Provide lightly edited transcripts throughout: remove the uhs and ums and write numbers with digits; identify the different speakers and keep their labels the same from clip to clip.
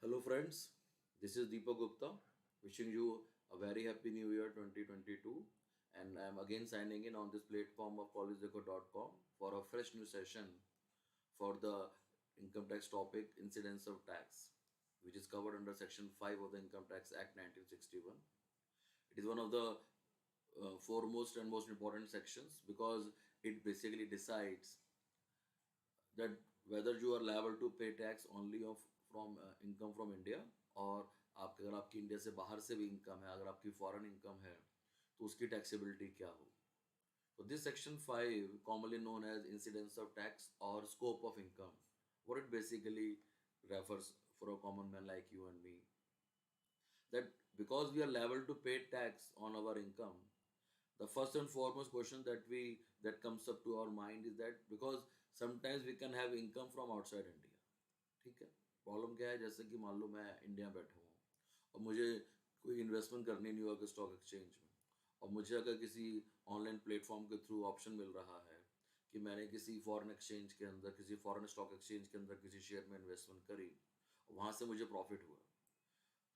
Speaker 1: Hello, friends. This is Deepak Gupta, wishing you a very happy new year 2022. And I'm again signing in on this platform of policydeco.com for a fresh new session for the income tax topic incidence of tax, which is covered under Section 5 of the Income Tax Act 1961. It is one of the foremost and most important sections because it basically decides that whether you are liable to pay tax only of from income from India और आप अगर आपकी India से बाहर से भी income है अगर आपकी फॉरेन इनकम है तो उसकी टैक्सेबिलिटी क्या हो तो this section 5 commonly known as incidence of tax or scope of income what it basically refers for a common man like you and me that because we are liable to pay tax on our income the first and foremost question that comes up to our mind is that because sometimes we can have income from outside India ठीक है problem क्या है जैसे कि मान लो मैं India में बैठा हूँ और मुझे कोई इन्वेस्टमेंट करनी नहीं हुआ कि स्टॉक एक्सचेंज में और मुझे अगर किसी ऑनलाइन प्लेटफॉर्म के थ्रू ऑप्शन मिल रहा है कि मैंने किसी फॉरेन एक्सचेंज के अंदर किसी फॉरेन स्टॉक एक्सचेंज के अंदर किसी शेयर में इन्वेस्टमेंट करी और वहाँ से मुझे प्रॉफिट हुआ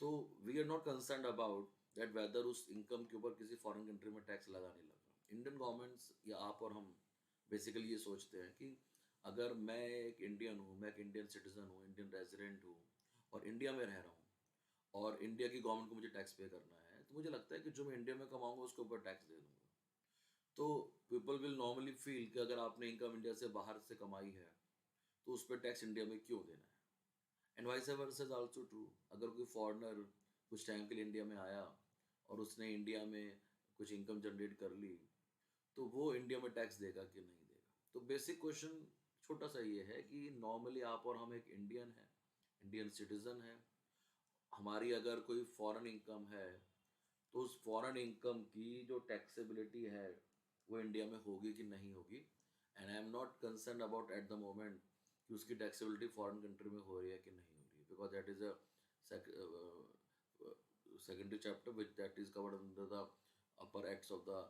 Speaker 1: तो we are not concern about that whether उस इनकम के ऊपर किसी फॉरेन कंट्री में टैक्स लगा नहीं लगा इंडियन गवर्नमेंट्स या आप और हम बेसिकली ये सोचते हैं कि अगर मैं एक इंडियन हूँ मैं एक इंडियन सिटीज़न हूँ इंडियन रेजिडेंट हूँ और इंडिया में रह रहा हूँ और इंडिया की गवर्नमेंट को मुझे टैक्स पे करना है तो मुझे लगता है कि जो मैं इंडिया में कमाऊंगा उसके ऊपर टैक्स दे दूंगा तो पीपल विल नॉर्मली फील कि अगर आपने इनकम इंडिया से बाहर से कमाई है तो उस पर टैक्स इंडिया में क्यों देना है and vice versa is also true अगर कोई फॉरेनर कुछ टाइम के लिए इंडिया में आया और उसने इंडिया में कुछ इनकम जनरेट कर ली तो वो इंडिया में टैक्स देगा कि नहीं देगा तो बेसिक क्वेश्चन छोटा सा ये है कि नॉर्मली आप और हम एक इंडियन है इंडियन सिटीजन है हमारी अगर कोई फॉरेन इनकम है तो उस फॉरेन इनकम की जो टैक्सेबिलिटी है वो इंडिया में होगी कि नहीं होगी and I am not concern about at the moment कि उसकी टैक्सेबिलिटी फॉरेन कंट्री में हो रही है कि नहीं हो रही है because that is a secondary chapter which that is covered under the upper acts of the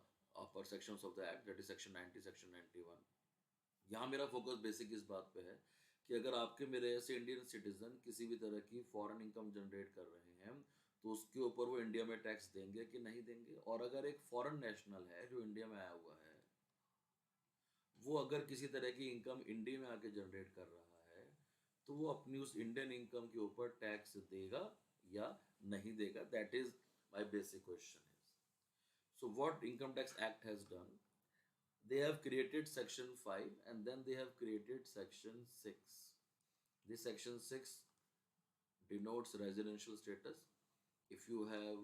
Speaker 1: upper sections of the act that is section 90 section 91 यहाँ मेरा फोकस बेसिक इस बात पे है कि अगर आपके मेरे ऐसे इंडियन सिटीजन किसी भी तरह की फॉरेन इनकम जनरेट कर रहे हैं तो उसके ऊपर वो इंडिया में टैक्स देंगे कि नहीं देंगे और अगर एक फॉरेन नेशनल है जो इंडिया में आया हुआ है वो अगर किसी तरह की इनकम इंडिया में आके जनरेट कर रहा है तो वो अपनी उस इंडियन इनकम के ऊपर टैक्स देगा या नहीं देगा that is my basic question is so what income tax act has done they have created section 5 and then they have created section 6 this section 6 denotes residential status if you have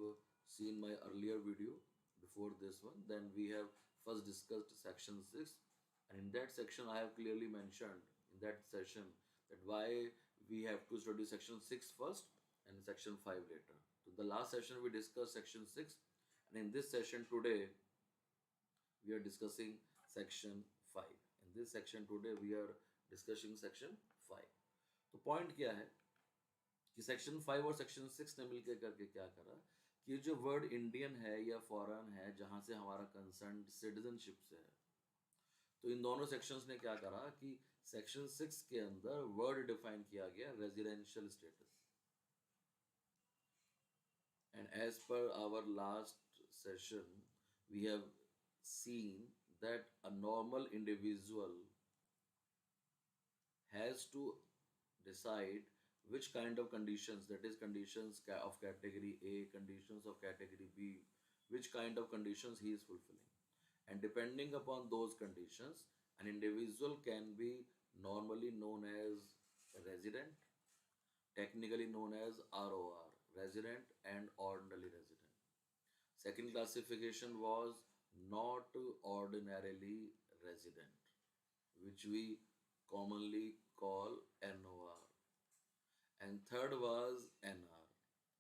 Speaker 1: seen my earlier video before this one then we have first discussed section 6 and in that section I have clearly mentioned in that session that why we have to study section 6 first and section 5 later so the last session we discussed section 6 and in this session today we are discussing section 5 in this section today we are discussing section 5 तो point क्या है कि section 5 और section 6 ने मिलकर करके क्या करा कि जो वर्ड इंडियन है या फॉरेन है जहां से हमारा कंसर्न सिटीजनशिप से है तो इन दोनों सेक्शंस ने क्या करा कि सेक्शन 6 के अंदर वर्ड डिफाइन किया गया residential status and as per our last session we have seen that a normal individual has to decide which kind of conditions that is conditions of category A conditions of category B which kind of conditions he is fulfilling and depending upon those conditions an individual can be normally known as a resident technically known as ROR resident and ordinary resident second classification was not ordinarily resident, which we commonly call NOR. And third was NR.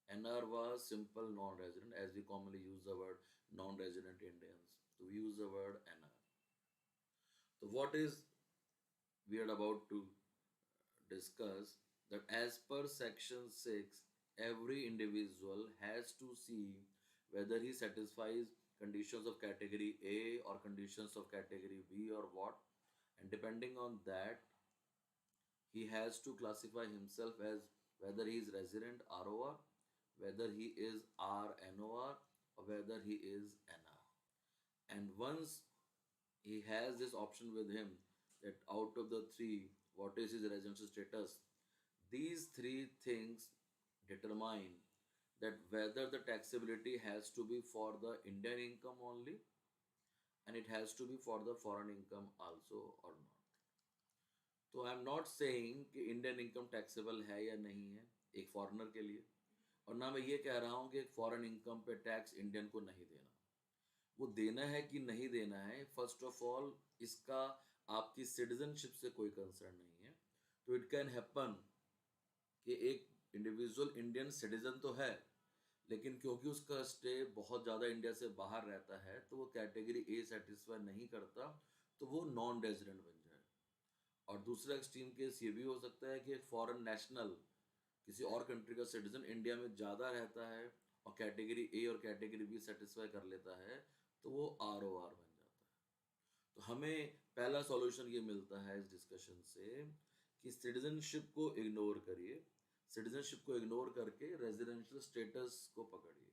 Speaker 1: NR was simple non-resident, as we commonly use the word non-resident Indians. So we use the word NR. So what is we are about to discuss that as per section 6 every individual has to see whether he satisfies conditions of category A or conditions of category B or what and depending on that he has to classify himself as whether he is resident ROR, whether he is RNOR, or whether he is NR. And once he has this option with him, that out of the three, what is his residential status, these three things determine that whether the taxability has to be for the Indian income only and it has to be for the foreign income also or not. तो I am not saying कि Indian income taxable है या नहीं है एक foreigner के लिए, और ना मैं ये कह रहा हूँ कि एक फॉरेन इनकम पे टैक्स इंडियन को नहीं देना। वो देना है कि नहीं देना है, फर्स्ट ऑफ ऑल इसका आपकी सिटीजनशिप से कोई कंसर्न नहीं है। तो इट कैन हैपन कि एक इंडिविजुअल इंडियन सिटीजन तो है, लेकिन क्योंकि उसका स्टे बहुत ज़्यादा इंडिया से बाहर रहता है तो वो कैटेगरी ए सेटिस्फाई नहीं करता, तो वो नॉन रेजिडेंट बन जाए। और दूसरा एक्सट्रीम केस ये भी हो सकता है कि एक फॉरेन नेशनल किसी और कंट्री का सिटीजन इंडिया में ज़्यादा रहता है और कैटेगरी ए और कैटेगरी बी सेटिस्फाई कर लेता है, तो वो ROR बन जाता है। तो हमें पहला सॉल्यूशन ये मिलता है इस डिस्कशन से कि सिटीजनशिप को इग्नोर करिए, सिटीजनशिप को इग्नोर करके रेजिडेंशियल स्टेटस को पकड़िए।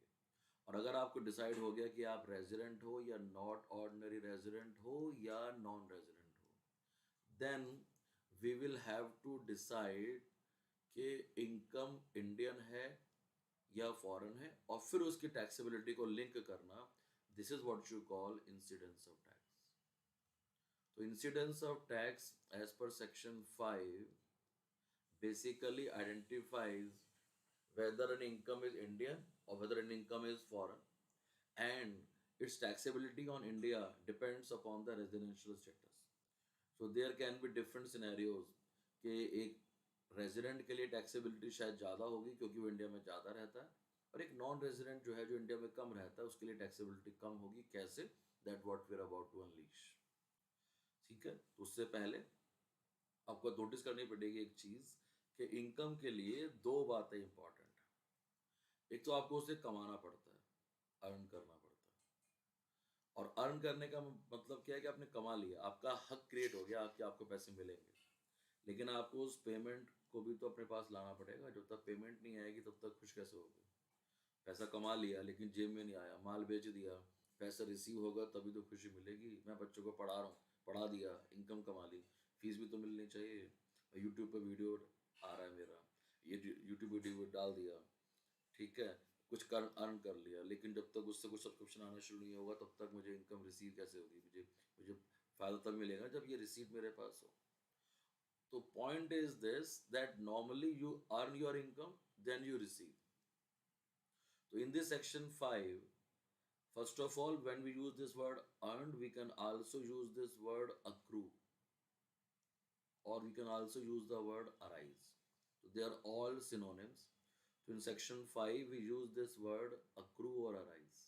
Speaker 1: और अगर आपको डिसाइड हो गया कि आप रेजिडेंट हो या नॉट ऑर्डिनरी रेजिडेंट हो या नॉन रेजिडेंट हो, then we will have to decide कि इनकम इंडियन है या फॉरेन है, और फिर उसकी टैक्सेबिलिटी को लिंक करना। This is what you call incidence of tax. तो incidence of tax as per section 5 basically identifies whether an income is Indian or whether an income is foreign, and its taxability on India depends upon the residential status. So there can be different scenarios कि एक resident के लिए taxability शायद ज़्यादा होगी क्योंकि वो India में ज़्यादा रहता है, और एक नॉन रेजिडेंट जो है जो इंडिया में कम रहता है उसके लिए टैक्सेबिलिटी कम होगी। कैसे? That what we are about to unleash. ठीक है, तो उससे पहले आपको नोटिस करनी पड़ेगी एक चीज़ कि इनकम के लिए दो बातें इंपॉर्टेंट है। एक तो आपको उसे कमाना पड़ता है, अर्न करना पड़ता है, और अर्न करने का मतलब क्या है कि आपने कमा लिया, आपका हक क्रिएट हो गया कि आपको पैसे मिलेंगे, लेकिन आपको उस पेमेंट को भी तो अपने पास लाना पड़ेगा। जब तक पेमेंट नहीं आएगी तब तक खुश कैसे होगे? पैसा कमा लिया लेकिन जेब में नहीं आया, माल बेच दिया, पैसा रिसीव होगा तभी तो खुशी मिलेगी। मैं बच्चों को पढ़ा रहा हूँ, पढ़ा दिया, इनकम कमा ली, फीस भी तो मिलनी चाहिए। यूट्यूब पे वीडियो आ रहा है मेरा, ये यूट्यूब वीडियो डाल दिया, ठीक है, कुछ कर अर्न कर लिया, लेकिन जब तक उससे कुछ सब्सक्रिप्शन आना शुरू नहीं होगा तब तक मुझे इनकम रिसीव कैसे होगी? मुझे मुझे फ़ायदा तब मिलेगा जब ये रिसीट मेरे पास हो। तो point is this that normally you earn your income then you receive. So in this section 5, first of all, when we use this word earned, we can also use this word accrue, or we can also use the word arise. So they are all synonyms. So in section 5, we use this word accrue or arise.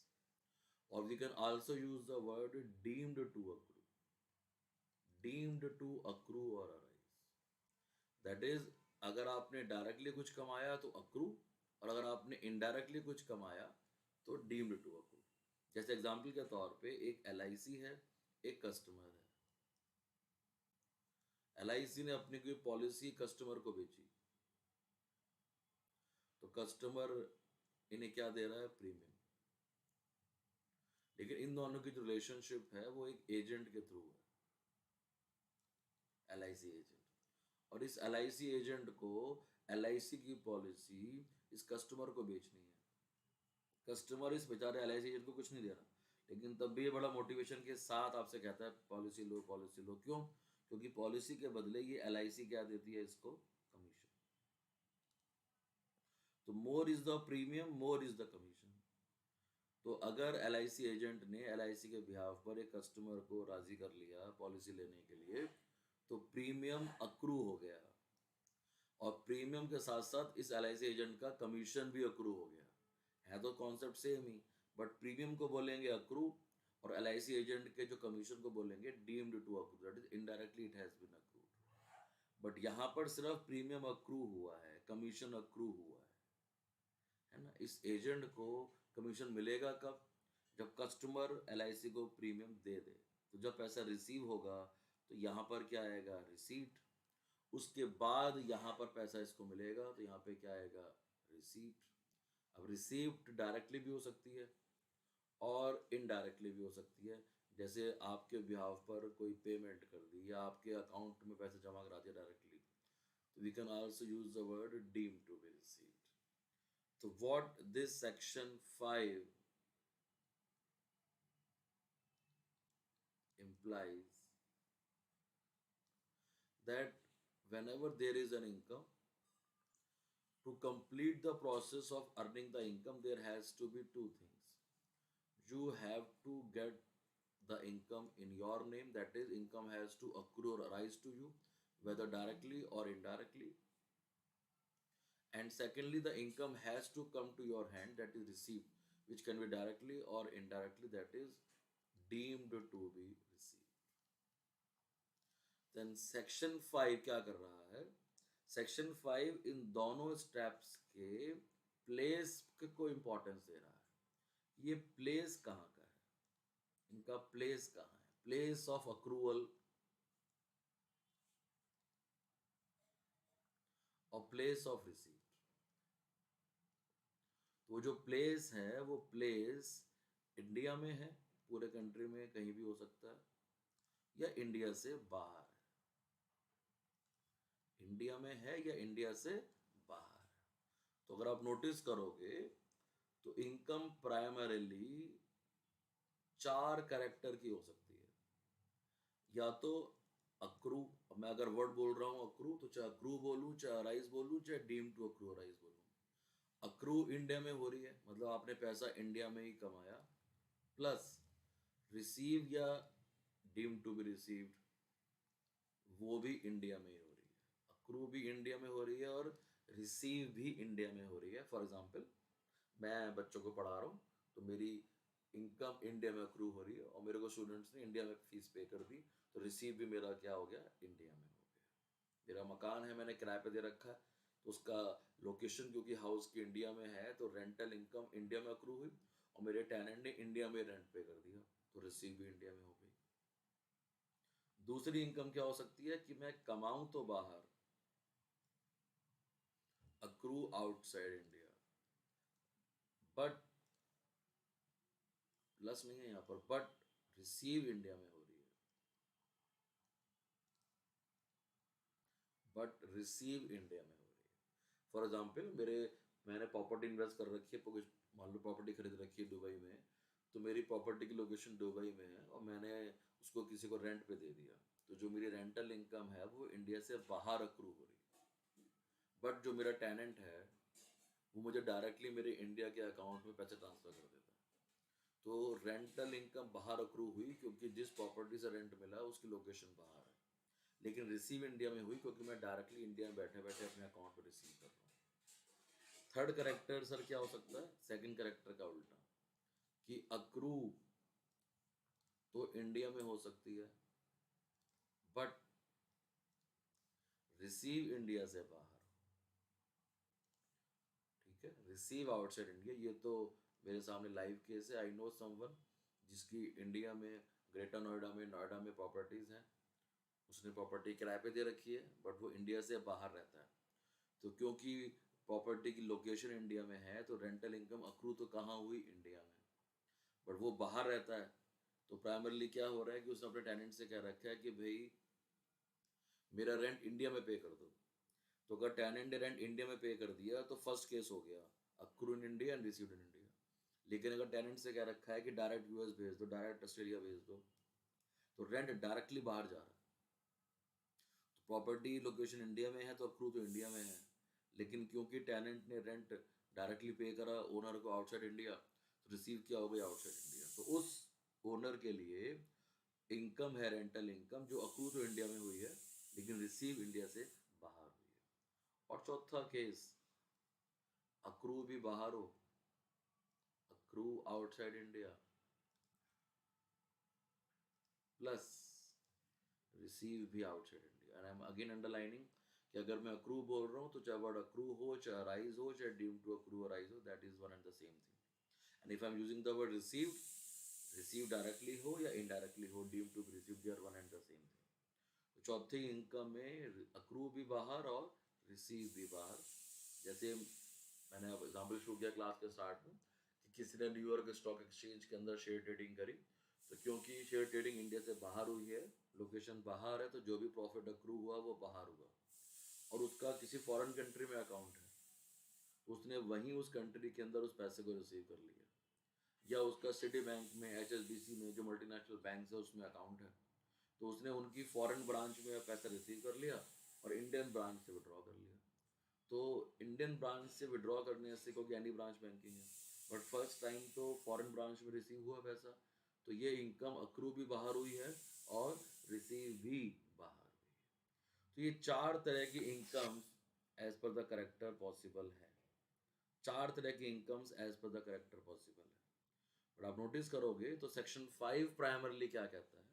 Speaker 1: Or we can also use the word deemed to accrue. Deemed to accrue or arise. That is, अगर आपने directly कुछ कमाया तो accrue, और अगर आपने indirectly कुछ कमाया तो डीम्ड टू अक्रू। जैसे एग्जांपल के तौर पे एक LIC है, एक कस्टमर है। LIC ने अपनी कोई पॉलिसी कस्टमर को बेची, तो कस्टमर इन्हें क्या दे रहा है? प्रीमियम। लेकिन इन दोनों की जो रिलेशनशिप है वो एक एजेंट के थ्रू है, LIC एजेंट। और इस LIC एजेंट को LIC की पॉलिसी इस कस्टमर को बेचनी है। कस्टमर इस बेचारे LIC एजेंट को कुछ नहीं दे रहा, लेकिन तब भी ये बड़ा मोटिवेशन के साथ आपसे कहता है पॉलिसी लो, पॉलिसी लो। क्यों? क्योंकि पॉलिसी के बदले ये LIC क्या देती है इसको? कमीशन। तो more is the premium, more is the commission. तो अगर LIC एजेंट ने LIC के बिहाफ पर एक कस्टमर को राजी कर लिया पॉलिसी लेने के लिए, तो प्रीमियम अक्रू हो गया, और प्रीमियम के साथ साथ इस LIC एजेंट का कमीशन भी अक्रू हो गया। है तो concept same he, but premium को बोलेंगे अक्रू और LIC एजेंट के जो कमीशन को बोलेंगे deemed to accrue, that is indirectly it has been accrued. But यहाँ पर सिर्फ प्रीमियम अक्रू हुआ है, कमीशन अक्रू हुआ है ना। इस एजेंट को कमीशन मिलेगा कब? जब कस्टमर LIC को प्रीमियम दे दे। तो जब पैसा रिसीव होगा तो यहाँ पर क्या आएगा? रिसीट। उसके बाद यहाँ पर पैसा इसको मिलेगा, तो यहाँ पे क्या आएगा, रिसीप्ट। अब रिसीप्ट डायरेक्टली भी हो सकती है और इनडायरेक्टली भी हो सकती है। जैसे आपके बिहाव पर कोई पेमेंट कर दी या आपके अकाउंट में पैसे जमा करा दिया डायरेक्टली, तो we can also use the word deem to be received. तो what this section 5 implies that whenever there is an income, to complete the process of earning the income, there has to be two things. You have to get the income in your name, that is, income has to accrue or arise to you, whether directly or indirectly. And secondly, the income has to come to your hand, that is received, which can be directly or indirectly, that is deemed to be received. Then section 5 क्या कर रहा है, section 5 इन दोनों steps के place को importance दे रहा है। ये प्लेस कहाँ का है, इनका प्लेस कहाँ है, प्लेस ऑफ अक्रूवल और प्लेस ऑफ रिसीप्ट। तो जो प्लेस है वो प्लेस इंडिया में है, पूरे कंट्री में कहीं भी हो सकता है, या इंडिया से बाहर है, इंडिया में है या इंडिया से बाहर है। तो अगर आप नोटिस करोगे तो इनकम प्राइमरीली 4 कैरेक्टर की हो सकती है। या तो अक्रू, मैं अगर वर्ड बोल रहा हूँ अक्रू, तो चाहे अक्रू बोलूँ, चाहे अराइज बोलूँ, चाहे डीम टू अक्रू अराइज बोलूँ। अक्रू इंडिया में हो रही है, मतलब आपने पैसा इंडिया में ही कमाया, प्लस रिसीव या डीम टू बी रिसीव्ड वो भी इंडिया में ही हो रही है, अक्रू भी इंडिया में हो रही है और रिसीव भी इंडिया में हो रही है। फॉर एग्जांपल, मैं बच्चों को पढ़ा रहा हूँ, तो मेरी इनकम इंडिया में अक्रू हो रही है और मेरे को स्टूडेंट्स ने इंडिया में फीस पे कर दी, तो रिसीव भी मेरा क्या हो गया, इंडिया में हो गया। मेरा मकान है, मैंने किराए पे दे रखा है, तो उसका लोकेशन क्योंकि हाउस की इंडिया में है, तो रेंटल इनकम इंडिया में अक्रू हुई और मेरे टेनेंट ने इंडिया में रेंट पे कर दिया, तो रिसीव भी इंडिया में हो गई। दूसरी इनकम क्या हो सकती है कि मैं कमाऊं तो बाहर, accrue outside India, but plus नहीं है यहाँ पर, बट रिसीव इंडिया में हो रही है, बट रिसीव इंडिया में हो रही है। फॉर एग्जाम्पल, मैंने प्रॉपर्टी इन्वेस्ट कर रखी है, कुछ मान लो प्रॉपर्टी खरीद रखी है दुबई में, तो मेरी प्रॉपर्टी की लोकेशन दुबई में है और मैंने उसको किसी को रेंट पे दे दिया, तो जो मेरी रेंटल इनकम है वो इंडिया से बाहर अक्रू हो रही है। बट जो मेरा टेनेंट है वो मुझे डायरेक्टली मेरे इंडिया के अकाउंट में पैसे ट्रांसफर कर देता है। तो रेंटल इनकम बाहर अक्रू हुई क्योंकि जिस प्रॉपर्टी से रेंट मिला उसकी लोकेशन बाहर है, लेकिन रिसीव इंडिया में हुई क्योंकि मैं डायरेक्टली इंडिया में बैठे बैठे अपने अकाउंट पर रिसीव कर रहा हूँ। थर्ड करेक्टर सर क्या हो सकता है, सेकंड करेक्टर का उल्टा, कि अक्रू तो इंडिया में हो सकती है बट रिसीव इंडिया से बाहर। ठीक है, रिसीव आउटसाइड इंडिया, ये तो मेरे सामने लाइव केस है। आई नो समवन जिसकी इंडिया में ग्रेटर नोएडा में प्रॉपर्टीज हैं, उसने प्रॉपर्टी किराए पे दे रखी है बट वो इंडिया से बाहर रहता है। तो क्योंकि प्रॉपर्टी की लोकेशन इंडिया में है, तो रेंटल इनकम अक्रू तो कहाँ हुई, इंडिया में, बट वो बाहर रहता है। तो प्राइमरली क्या हो रहा है कि उसने अपने टेनेंट से कह रखा है कि भाई मेरा रेंट इंडिया में पे कर दो। तो अगर टेनेंट ने रेंट इंडिया में पे कर दिया तो फर्स्ट केस हो गया, accrue in India and received in India. लेकिन अगर टेनेंट से कह रखा है कि डायरेक्ट यूएस भेज दो, डायरेक्ट ऑस्ट्रेलिया भेज दो, तो रेंट डायरेक्टली बाहर जा रहा है। तो प्रॉपर्टी लोकेशन इंडिया में है तो अक्रू तो इंडिया में है, लेकिन क्योंकि टेनेंट ने रेंट डायरेक्टली पे करा ओनर को आउटसाइड इंडिया, तो रिसीव क्या हो गया, आउटसाइड इंडिया। तो उस ओनर के लिए इनकम है रेंटल इनकम जो अक्रू तो इंडिया में हुई है लेकिन रिसीव इंडिया से बाहर हुई है। और चौथा केस, अक्रू भी बाहर हो, accrue outside India plus receive भी outside India. And I am again underlining कि अगर मैं अक्रू बोल रहा हूँ तो चाहे वर्ड अक्रू हो, चाहे राइज हो, चाहे ड्यू टू अक्रू राइज हो, that is one and the same thing. And if I am using the word receive directly हो या इनडायरेक्टली हो, due to receive, they are one and the same thing. तो चौथी income में accrue भी बाहर और रिसीव भी बाहर। जैसे मैंने अब एग्जाम्पल शुरू किया क्लास के स्टार्ट में कि किसी ने न्यूयॉर्क स्टॉक एक्सचेंज के अंदर शेयर ट्रेडिंग करी, तो क्योंकि शेयर ट्रेडिंग इंडिया से बाहर हुई है, लोकेशन बाहर है, तो जो भी प्रॉफिट अक्रू हुआ वो बाहर हुआ, और उसका किसी फॉरेन कंट्री में अकाउंट है, तो उसने वहीं उस कंट्री के अंदर उस पैसे को रिसीव कर लिया। या उसका सिटी बैंक में, HSBC में, जो मल्टीनेशनल बैंक है उसमें अकाउंट है, तो उसने उनकी फॉरेन ब्रांच में पैसा रिसीव कर लिया और इंडियन ब्रांच से विड्रॉ कर लिया। तो इंडियन ब्रांच से विड्रॉ करने से, क्योंकि एनी ब्रांच बैंकिंग है, बट फर्स्ट टाइम तो फॉरेन ब्रांच में रिसीव हुआ पैसा, तो ये इनकम अक्रू भी बाहर हुई है और रिसीव भी बाहर हुई है। तो ये चार तरह की incomes as per the character possible है। चार तरह की incomes as per the character possible है। बट आप नोटिस करोगे तो सेक्शन 5 प्राइमरली क्या कहता है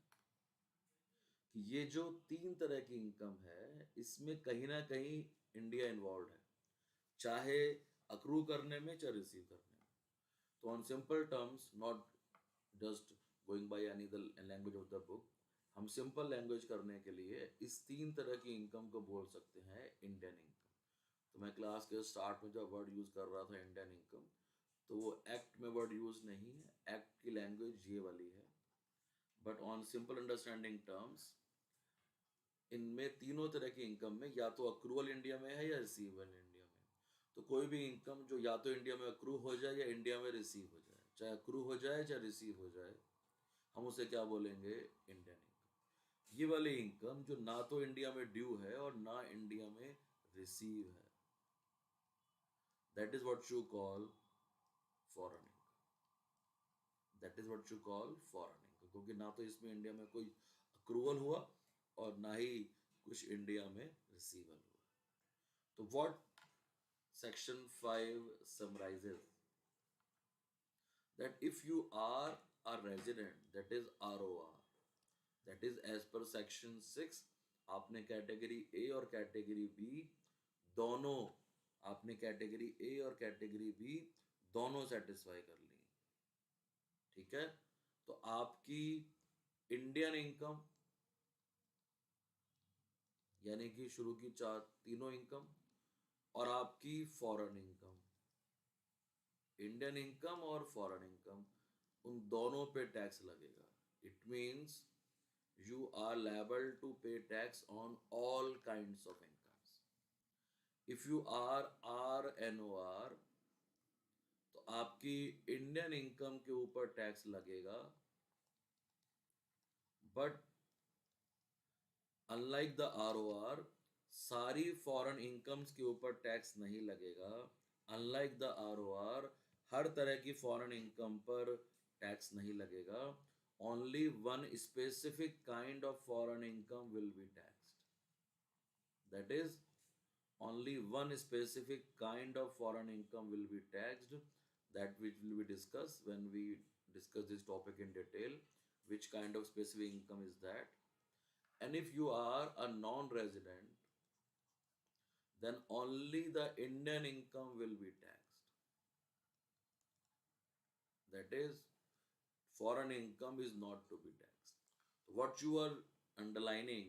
Speaker 1: कि ये जो तीन तरह की इनकम है, इसमें कहीं ना कहीं इंडिया इन्वॉल्व है, चाहे अक्रू करने में चाहे रिसीव करने में। तो on simple terms, not just going by any the language of the book, हम सिंपल लैंग्वेज करने के लिए इस तीन तरह की इनकम को बोल सकते हैं इंडियन इनकम। तो मैं क्लास के स्टार्ट में जब वर्ड यूज़ कर रहा था इंडियन इनकम, तो वो एक्ट में वर्ड यूज़ नहीं है, एक्ट की लैंग्वेज ये वाली है। But on simple understanding terms, इनमें तीनों तरह की इनकम में या तो अक्रूवल इंडिया में है या रिसीवल इंडिया में। तो कोई भी इनकम जो या तो इंडिया में अक्रू हो जाए या इंडिया में रिसीव हो जाए, चाहे अक्रू हो जाए चाहे रिसीव हो जाए, हम उसे क्या बोलेंगे? Indian income. ये वाली इनकम जो ना तो इंडिया में ड्यू है और ना इंडिया में रिसीव है, that is what you call foreign income. That is what you call foreign income, क्योंकि ना तो इसमें इंडिया में कोई अक्रूवल हुआ और ना ही कुछ इंडिया में रिसीवल हुआ। तो what section 5 summarizes that if you are a resident, that is ROR, that is as per section 6, आपने कैटेगरी ए और कैटेगरी बी दोनों, आपने कैटेगरी ए और कैटेगरी बी दोनों सेटिस्फाई कर ली, ठीक है? तो आपकी इंडियन इनकम, यानी कि शुरू की चार तीनों इनकम, और आपकी फॉरेन इनकम, इंडियन इनकम और फॉरेन इनकम, उन दोनों पे टैक्स लगेगा। It means you are liable to pay tax on all kinds of incomes. If you are N O R, तो आपकी इंडियन इनकम के ऊपर टैक्स लगेगा, बट अनलाइक द ROR, सारी फॉरेन इनकम्स के ऊपर टैक्स नहीं लगेगा। अनलाइक द ROR, हर तरह की फॉरेन इनकम पर टैक्स नहीं लगेगा। Only one specific kind of foreign income will be taxed, that is only one specific kind of foreign income will be taxed, that which will be discussed when we discuss this topic in detail, which kind of specific income is that. And if you are a non-resident, then only the Indian income will be taxed. That is, foreign income is not to be taxed. What you are underlining,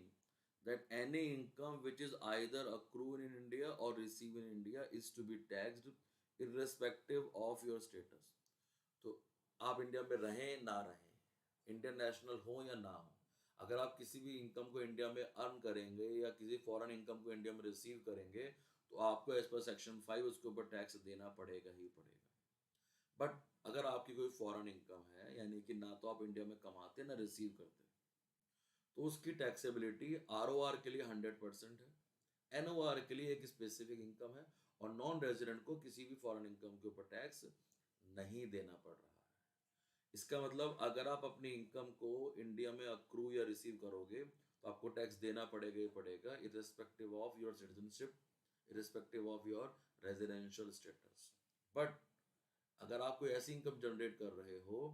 Speaker 1: that any income which is either accrued in India or received in India is to be taxed irrespective of your status. तो आप India में रहें ना रहें, Indian national हो या ना हो, अगर आप किसी भी इनकम को इंडिया में अर्न करेंगे या किसी फॉरेन इनकम को इंडिया में रिसीव करेंगे, तो आपको एज पर सेक्शन 5 उसके ऊपर टैक्स देना पड़ेगा ही पड़ेगा। बट अगर आपकी कोई फॉरेन इनकम है, यानी कि ना तो आप इंडिया में कमाते ना रिसीव करते, तो उसकी टैक्सेबिलिटी ROR के लिए 100% है, NOR के लिए एक स्पेसिफिक इनकम है, और नॉन रेजिडेंट को किसी भी फॉरेन इनकम के ऊपर टैक्स नहीं देना पड़ रहा है। इसका मतलब अगर आप अपनी इनकम को इंडिया में अक्रू या रिसीव करोगे, तो आपको टैक्स देना पड़ेगा ही पड़ेगा, irrespective of your citizenship, irrespective of your residential status. But अगर आप कोई ऐसी इनकम जनरेट कर रहे हो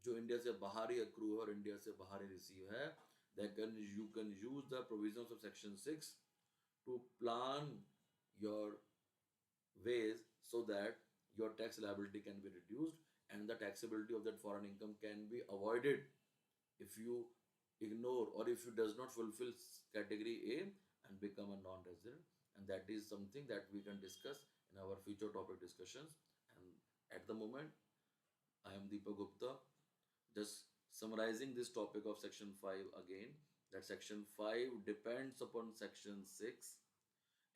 Speaker 1: जो इंडिया से बाहर ही अक्रू है और इंडिया से बाहर ही रिसीव है, then you can use the provisions of section 6 to plan your ways so that your tax liability can be reduced and the taxability of that foreign income can be avoided if you ignore, or if you does not fulfill category A and become a non-resident, and that is something that we can discuss in our future topic discussions. And at the moment, I am Deepak Gupta, just summarizing this topic of section 5 again, that section 5 depends upon section 6,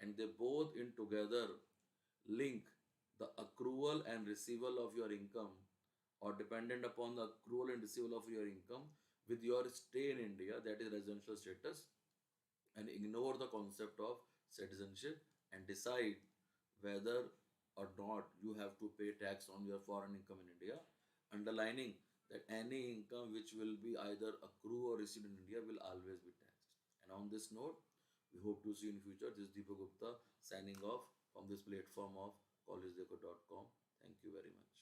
Speaker 1: and they both in together link the accrual and receivable of your income, or dependent upon the accrual and receivable of your income with your stay in India, that is residential status, and ignore the concept of citizenship and decide whether or not you have to pay tax on your foreign income in India, underlining that any income which will be either accrue or received in India will always be taxed. And on this note, we hope to see you in future. This is Deepak Gupta signing off from this platform of collegedeco.com. Thank you very much.